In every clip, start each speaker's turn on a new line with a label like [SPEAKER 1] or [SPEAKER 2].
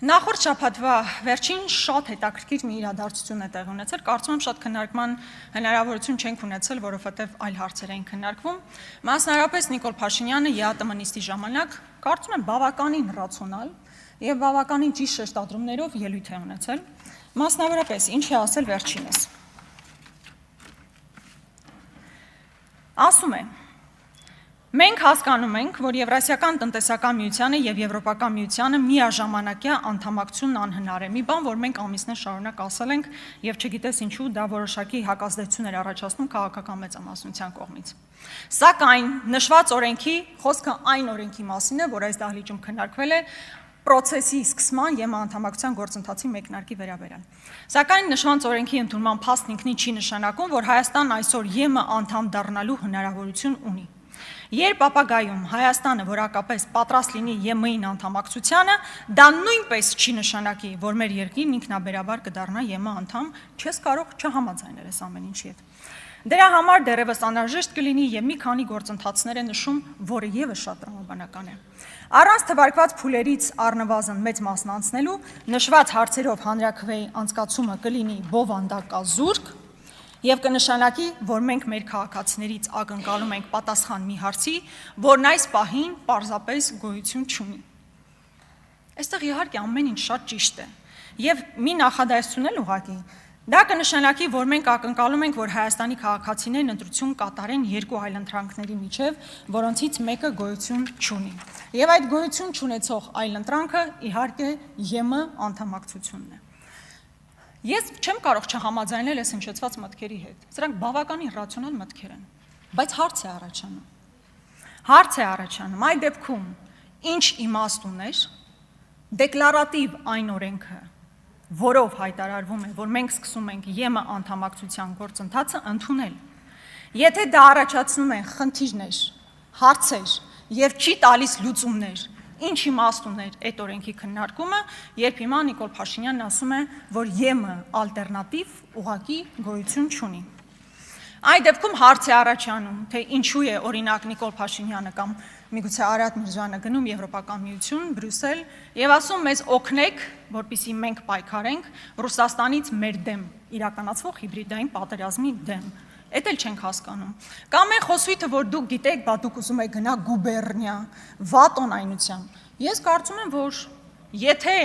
[SPEAKER 1] Նախորդ շաբաթվա վերջին շատ հետաքրքիր մի իրադարձություն է տեղի ունեցել, կարծում եմ շատ քննարկման հնարավորություն չենք ունեցել, որովհետև այլ հարցեր էին քննարկվում։ Մասնավորապես Նիկոլ Փաշինյանը ԵԱՏՄ նիստի ժամանակ կարծում եմ բավականին ռացիոնալ եւ բավականին ճիշտ շեշտադրումներով ելույթ է ունեցել։ Մասնավորապես ինչ է ասել վերջինս։ Ասում է. Մենք հասկանում ենք, որ Եվրասիական տնտեսական միությանը եւ Եվրոպական միությանը միաժամանակյա անդամակցությունն անհնար է։ Մի բան, որ մենք ամիսներ շարունակ ասել ենք եւ չգիտես ինչու դա որոշակի հակազդեցություններ առաջացնում քաղաքական մեծամասնության կողմից։ Սակայն նշված օրենքի խոսքը այն օրենքի մասին է, որ այս դահլիճում քննարկվել է process-ի սկսման եւ անդամակցության գործընթացի մեկնարկի վերաբերյալ։ Սակայն նշված օրենքի ընդունման փաստն ինքնին չի նշանակում, որ Հայաստանն այսօր ԵՄ անդամ դառնալու հնարավորություն ունի։ Երբ ապագայում Հայաստանը որակապես պատրաստ լինի ԵՄ-ին անդամակցությանը, դա նույնպես չի նշանակի, որ մեր երկիրն ինքնաբերաբար կդառնա ԵՄ անդամ, չես կարող չհամաձայնել այս ամեն ինչի հետ։ Դրա համար դեռևս անհրաժեշտ կլինի եւ մի քանի գործընթացներ է նշում, որը եւս շատ տրամաբանական է։ Առանց թվարկված փուլերից առնվազն մեծ մասն անցնելու, նշված հարցերով հանրաքվեի անցկացումը կլինի բովանդակազուրկ եւ կնշանակի, որ մենք մեր քաղաքացիներից ակնկալում ենք պատասխան մի հարցի, որն այս պահին պարզապես գոյություն չունի։ Այստեղ իհարկե ամեն ինչ շատ ճիշտ է եւ մի նախադասություն էլ ուղղակի դա կնշանակի, որ մենք ակնկալում ենք, որ Հայաստանի քաղաքացիներն ընտրություն կատարեն երկու այլընտրանքների միջև, որոնցից մեկը գոյություն չունի։ Եվ այդ գոյություն չունեցող այլընտրանքը իհարկե ԵՄ անդամակցությունն է։ Ես չեմ կարող չհամաձայնել այս հնչեցված մտքերի հետ։ Սրանք բավականին ռացիոնալ մտքեր են, բայց հարց է առաջանում։ Հարց է առաջանում, այդ դեպքում ինչ իմաստ ուներ դեկլարատիվ այն օրենքը, որով հայտարարվում է, որ մենք սկսում ենք ԵՄ անդամակցության գործընթացը ընդունել։ Եթե դա առաջացնում է խնդիրներ, հարցեր եւ չի տալիս լուծումներ, ինչ իմաստ ուներ այդ օրենքի քննարկումը, երբ հիմա Նիկոլ Փաշինյանն ասում է, որ ԵՄ ալտերնատիվ ուղղակի գոյություն չունի։ Այդ դեպքում հարց է առաջանում, թե ինչու է օրինակ Նիկոլ Փաշինյանը կամ միգուցե Արադ Միրզոյանը գնում Եվրոպական միություն, Բրյուսել եւ ասում մեզ օգնեք, որպեսզի մենք պայքարենք Ռուսաստանից մեր դեմ իրականացվող հիբրիդային պատերազմի դեմ։ Էդ էլ չենք հասկանում։ Կամ այն խոսույթը, որ դուք գիտեք, բա դուք ուզում եք գնա գուբերնիա, վատոնայնությամբ։ Ես կարծում եմ, որ եթե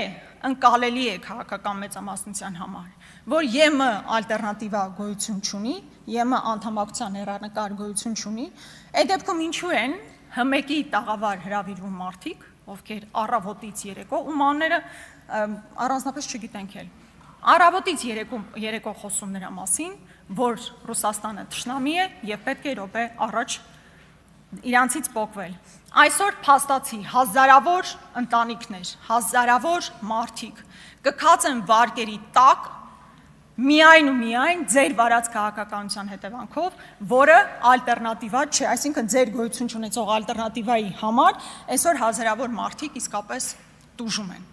[SPEAKER 1] ընկալելի է քաղաքական մեծամասնության համար, որ ԵՄ ալտերնատիվա գոյություն չունի, ԵՄ անդամակցության հեռանկար գոյություն չունի, այդ դեպքում ինչու են ՀՄԵԿ-ի տաղավար հրավիրվում մարդիկ, ովքեր առավոտից երեկո, ում անունները առանձնապես չգիտենք էլ, առավոտից երեկո խոսում նրա մասին, որ Ռուսաստանը թշնամի է եւ պետք է րոպե առաջ իրանցից պոկվել։ Այսօր փաստացի հազարավոր ընտանիքներ, հազարավոր մարդիկ կքածեն վարկերի տակ միայն ու միայն ձեր վարած քաղաքականության հետևանքով, որը ալտերնատիվա չէ, այսինքն ձեր գոյություն չունեցող ալտերնատիվայի համար այսօր հազարավոր մարդիկ իսկապես տուժում են։